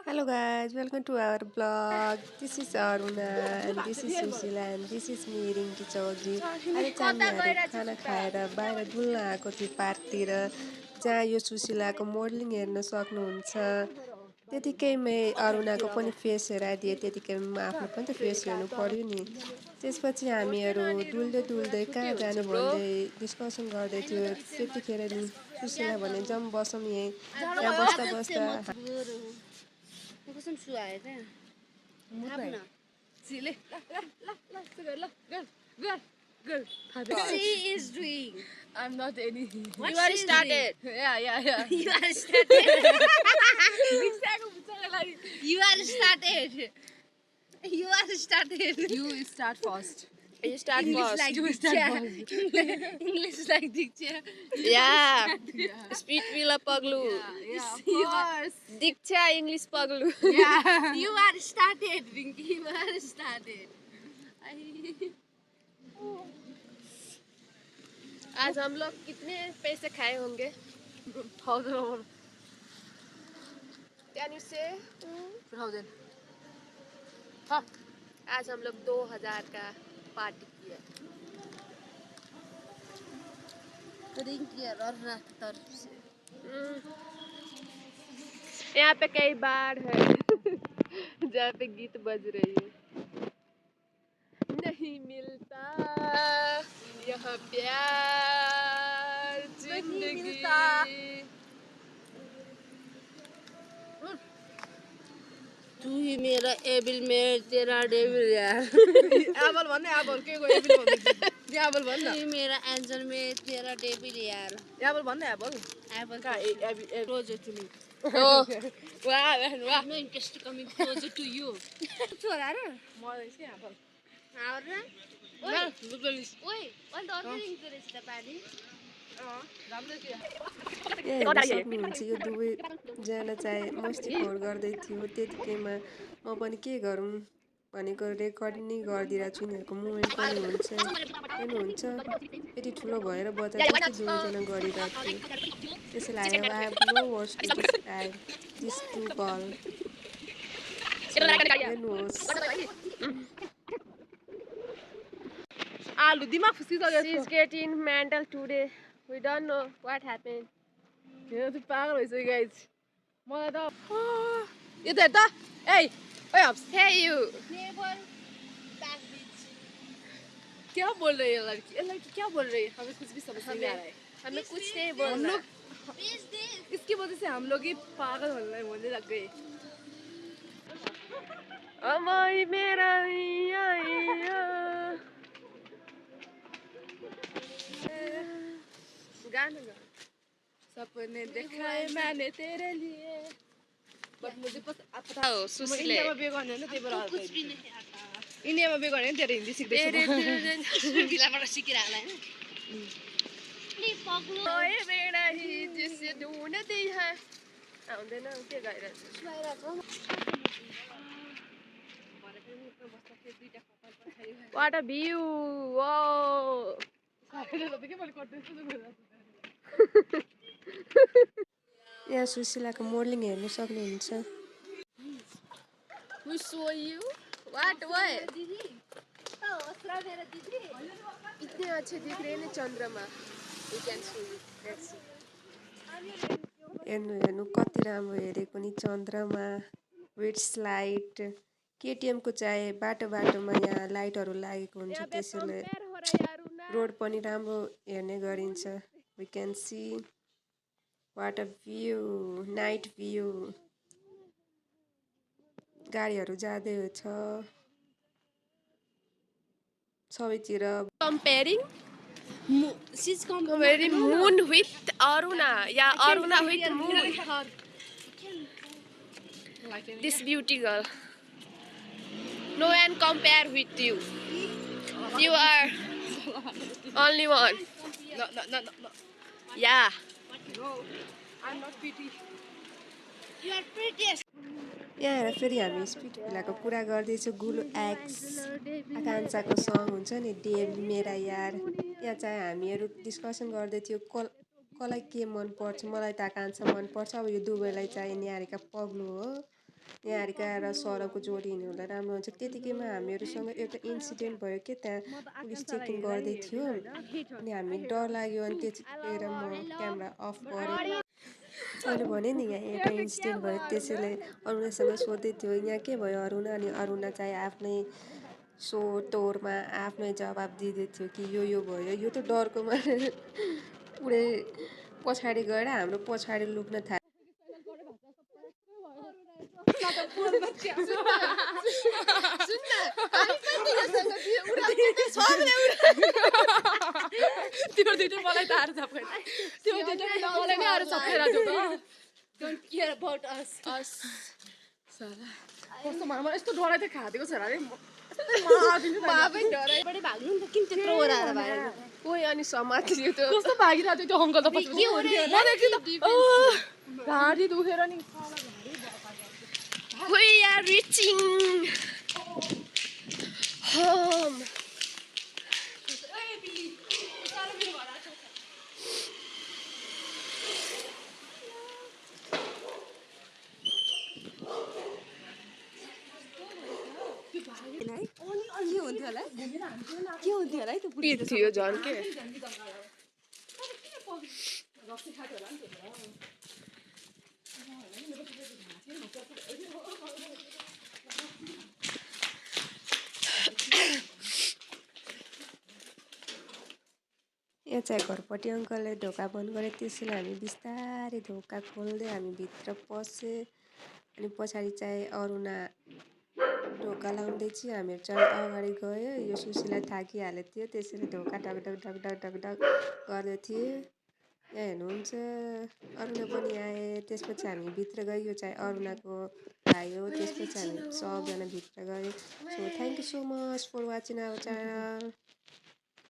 Hello guys, welcome to our vlog. This is Aruna and this is Susila and this is me Rinki Chaudhary. अहिले चाहिँ हामीहरू खाना खाएर बाहिर डुल्न आएको थियो पार्कतिर जहाँ यो सुशीलाको मोडलिङ हेर्न सक्नुहुन्छ। त्यतिकैमै अरुणाको पनि फेस हेराइदिए त्यतिकै आफ्नो पनि त फेस हेर्नु पर्यो नि। त्यसपछि हामीहरू डुल्दै डुल्दै कहाँ जाने भन्दै डिस्कसन गर्दै थियो। त्यतिखेर नि सुशीला भने जाउँ बसौँ यहीँ त्यहाँ बस्दा बस्दा कसम सुहाए क्या मुद्दा सिले girl she is doing I'm not anything. what you are started Yeah. you are started you are started you are started You start first. you start first You start first. English like Diksha yeah speed wheel paglu Yeah, of course. Diksha English paglu Yeah. you are started Rinky you are started आज हम लोग कितने पैसे खाए होंगे 1000 over. Can you say 1000. हाँ आज हम लोग 2000 का पार्टी किया रिंकी और रात तरफ से यहाँ पे कई बाढ़ है जहाँ पे गीत बज रही है नहीं मिलता यहाँ प्यार जिंदगी तू ही मेरा एबिल में तेरा डेविल यार Apple भन्ने apple के को एबिल भन्दै जे apple भन्न तू ही मेरा एंजल में तेरा डेविल यार apple भन्ने apple एप्पल का closer to me. Oh, wow, wow. No interest coming closer to you. छोरा र मलाई चाहिँ apple. हाउरा ल लुबलिस ओइ अन्त अर्को रिङको रहेछ त पानी राम्रो थियो. यहाँ हेर्न सक्नुहुन्छ यो दुवैजना चाहिँ मस्ती खोर गर्दै थियो। त्यतिकैमा म पनि के गरौँ भनेको रेकर्डिङ नै गरिदिरहेको छु। यिनीहरूको मुभमेन्ट पनि हुन्छ हेर्नुहुन्छ यति ठुलो भएर बजार जस्तै दुवैजना गरिरहेको थियो। त्यसैले I have no words to describe this to girl. हेर्नुहोस् आलु दिमाग फुसिसक्यो She is getting mental today. We don't know what happened. यो चाहिँ पागल भइसक्यो गाइस मलाई त यो त हेर त ए ओए हप्स Hey you. क्या बोल रही है लड़की ये लड़की क्या बोल रही है हमें कुछ भी समझ नहीं आ रहा है हमें कुछ नहीं हम बोलना लोग इसकी वजह से हम लोग ही पागल होने लग गए अमई मेरा गाना गा सपने दिखाए मैंने तेरे लिए बट मुझे पता ओ सुशीले इंडिया में बेगन है ना ते बराबर कुछ भी नहीं आता इंडिया में बेगन है तेरे हिंदी सीखते तेरे बिलाबाट सिकेर आला हैन नि पग्लो ओए बेडा ही जिसे ढूंढती है आउँदैन के गाइरहेछ What a view! Wow! यहाँ सुशीलाको मोडलिङ हेर्न सक्नुहुन्छ। Who saw you? What? What? इतने अच्छे दिख रहे हैं ना चंद्रमा. You can see it. Let's see. हेर्नु कति राम्रो हेरेको नि चन्द्रमा विथ लाइट। केटिएम को चाहिँ बाटो बाटोमा यहाँ लाइटहरू लागेको हुन्छ त्यसैले रोड पनि राम्रो हेर्ने गरिन्छ। We can see what a view night view गाडीहरू जाँदै छ सबैतिर। Comparing? She's comparing moon with Aruna. Yeah, Aruna with moon. This beauty girl. No one compare with you. You are only one. No. Yeah. No, I'm not pretty. You are prettiest. यहाँ हेर फेरि हामी speed भिलाको कुरा गर्दैछौँ। गुलु x आकाङ्क्षाको song हुन्छ नि Dave मेरा यार। यहाँ चाहिँ हामीहरू डिस्कसन गर्दै थियो कसलाई के मनपर्छ। मलाई त आकाङ्क्षा मनपर्छ। अब यो दुवैलाई चाहिँ न्याहारेका पग्लो हो। यहाँ आएर सरको जोडी हिँड्नुलाई राम्रो हुन्छ। त्यतिकैमा हामीहरूसँग एउटा इन्सिडेन्ट भयो के त्यहाँ पुलिस चेकिङ गर्दै थियो अनि हामी डर लाग्यो अनि त्यतिखेर म क्यामेरा अफ गरेँ। मैले भने नि यहाँ एउटा इन्सिडेन्ट भयो त्यसैले अरुणासँग सोध्दै थियो यहाँ के भयो अरुणा अनि अरुणा चाहिँ आफ्नै तोरमा आफ्नै जवाब दिँदै थियो कि यो भयो यो त डरको मारे पुरै पछाडि गएर हाम्रो पछाडि लुक्न थाल्यो। त्यो दुइटै मलाई त आएर झपकेर त्यो दुइटै मलाई नै आएर झपकेर थियो त Don't care about us. साला कस्तो मलाई यस्तो डराइ त खादिएको छ अरे बाबै डराइबाट भाग्नु नि त किन त्यत्रो ओराएर भागेर कोही अनि समातियो त कस्तो भागिरहेको थियो त्यो अङ्कल त पछि के हो रे मलाई एकछिन त घाँटी दुखेर नि We are reaching home. पिट थियो झन् के यहाँ चाहिँ घरपट्टि अङ्कलले ढोका बन्द गरे त्यसैले हामी बिस्तारै ढोका खोल्दै हामी भित्र पसे अनि पछाडि चाहिँ अरुणा ढोका लाउँदै चाहिँ हामीहरू चाहिँ अगाडि गयो यो सुशीला थाकिहालेको थियो त्यसैले ढोका ढक ढक ढक ढक ढक ढक गर्दै थिए। यहाँ हेर्नुहुन्छ अरुणा पनि आए त्यसपछि हामी भित्र गयो यो चाहिँ अरुणाको भाइ हो त्यसपछि हामी सबजना भित्र गयो। So thank you so much for watching our channel.